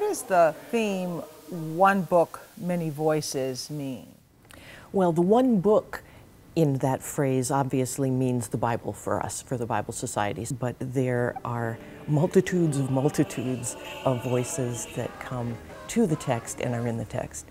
does the theme, one book, many voices, mean? Well, the one book in that phrase obviously means the Bible for us, for the Bible societies, but there are multitudes of voices that come to the text and are in the text.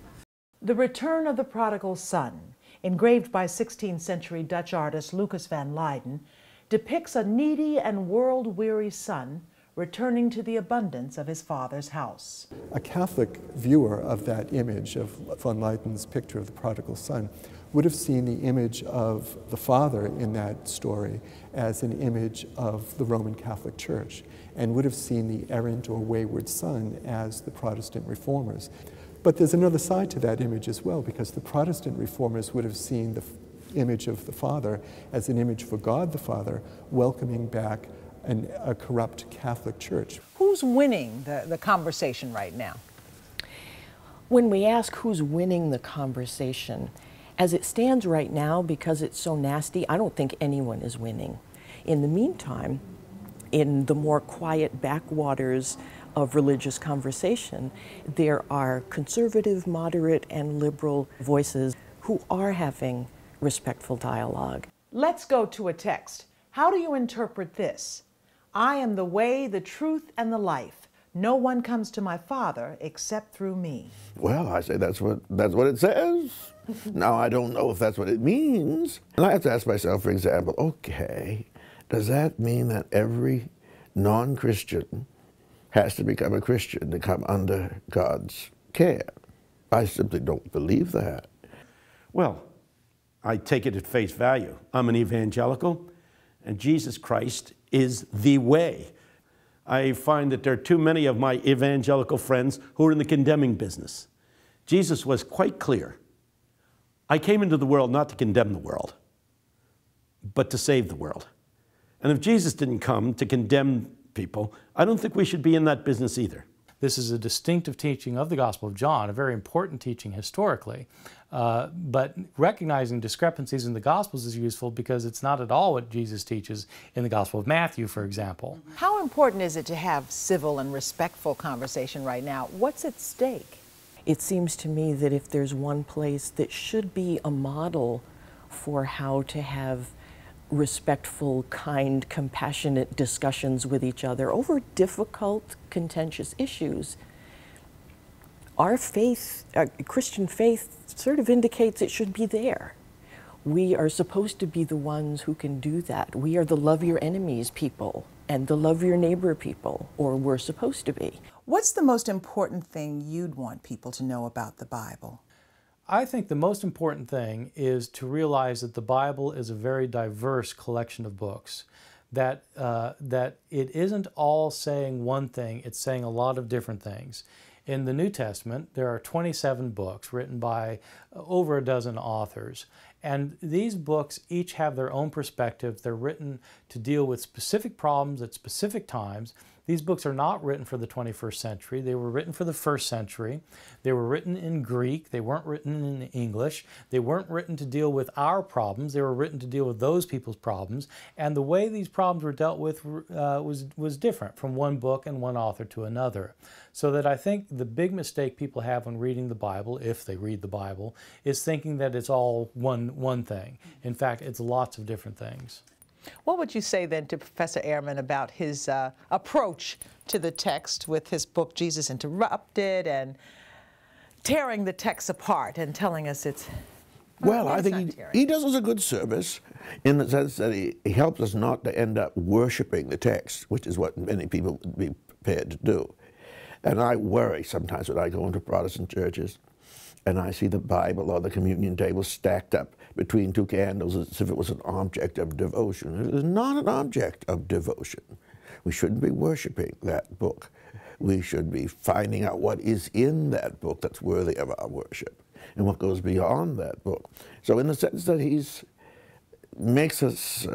The Return of the Prodigal Son, engraved by 16th century Dutch artist Lucas van Leyden, depicts a needy and world-weary son returning to the abundance of his father's house. A Catholic viewer of that image of van Leyden's picture of the prodigal son would have seen the image of the father in that story as an image of the Roman Catholic Church, and would have seen the errant or wayward son as the Protestant reformers. But there's another side to that image as well, because the Protestant reformers would have seen the image of the father as an image for God the Father welcoming back a corrupt Catholic Church. Who's winning the conversation right now? When we ask who's winning the conversation, as it stands right now, because it's so nasty, I don't think anyone is winning. In the meantime, in the more quiet backwaters of religious conversation, there are conservative, moderate, and liberal voices who are having respectful dialogue. Let's go to a text. How do you interpret this? I am the way, the truth, and the life. No one comes to my Father except through me. Well, I say that's what it says. Now, I don't know if that's what it means. And I have to ask myself, for example, okay, does that mean that every non-Christian has to become a Christian to come under God's care? I simply don't believe that. Well, I take it at face value. I'm an evangelical, and Jesus Christ is the way. I find that there are too many of my evangelical friends who are in the condemning business. Jesus was quite clear. I came into the world not to condemn the world, but to save the world. And if Jesus didn't come to condemn people, I don't think we should be in that business either. This is a distinctive teaching of the Gospel of John, a very important teaching historically. But recognizing discrepancies in the Gospels is useful because it's not at all what Jesus teaches in the Gospel of Matthew, for example. How important is it to have civil and respectful conversation right now? What's at stake? It seems to me that if there's one place that should be a model for how to have respectful, kind, compassionate discussions with each other over difficult, contentious issues, our faith, Christian faith, sort of indicates it should be there. We are supposed to be the ones who can do that. We are the love your enemies people and the love your neighbor people, or we're supposed to be. What's the most important thing you'd want people to know about the Bible? I think the most important thing is to realize that the Bible is a very diverse collection of books, that it isn't all saying one thing, it's saying a lot of different things. In the New Testament, there are 27 books written by over a dozen authors. And these books each have their own perspective. They're written to deal with specific problems at specific times. These books are not written for the 21st century. They were written for the first century. They were written in Greek. They weren't written in English. They weren't written to deal with our problems. They were written to deal with those people's problems. And the way these problems were dealt with was different from one book and one author to another. So that I think the big mistake people have when reading the Bible, if they read the Bible, is thinking that it's all one thing. In fact, it's lots of different things. What would you say then to Professor Ehrman about his approach to the text with his book, Jesus Interrupted, and tearing the text apart and telling us it's... Well, I think he does us a good service in the sense that he helps us not to end up worshiping the text, which is what many people would be prepared to do. And I worry sometimes when I go into Protestant churches and I see the Bible or the communion table stacked up between two candles as if it was an object of devotion. It is not an object of devotion. We shouldn't be worshiping that book. We should be finding out what is in that book that's worthy of our worship and what goes beyond that book. So in the sense that he makes us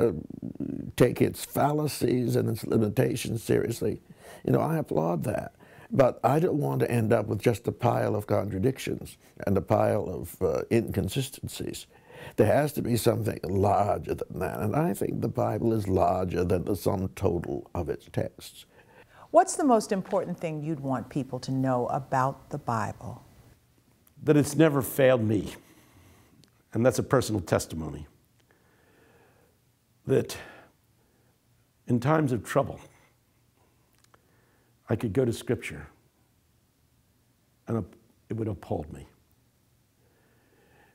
take its fallacies and its limitations seriously, you know, I applaud that. But I don't want to end up with just a pile of contradictions and a pile of inconsistencies. There has to be something larger than that, and I think the Bible is larger than the sum total of its texts. What's the most important thing you'd want people to know about the Bible? That it's never failed me. And that's a personal testimony. That in times of trouble, I could go to Scripture and it would uphold me.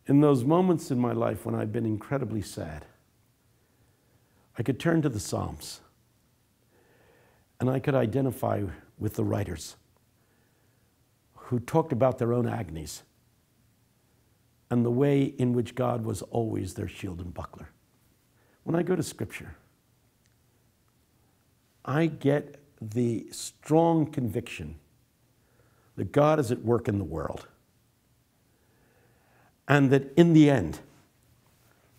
In those moments in my life when I've been incredibly sad, I could turn to the Psalms and I could identify with the writers who talked about their own agonies and the way in which God was always their shield and buckler. When I go to Scripture, I get the strong conviction that God is at work in the world, and that in the end,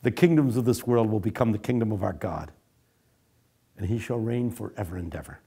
the kingdoms of this world will become the kingdom of our God, and he shall reign forever and ever.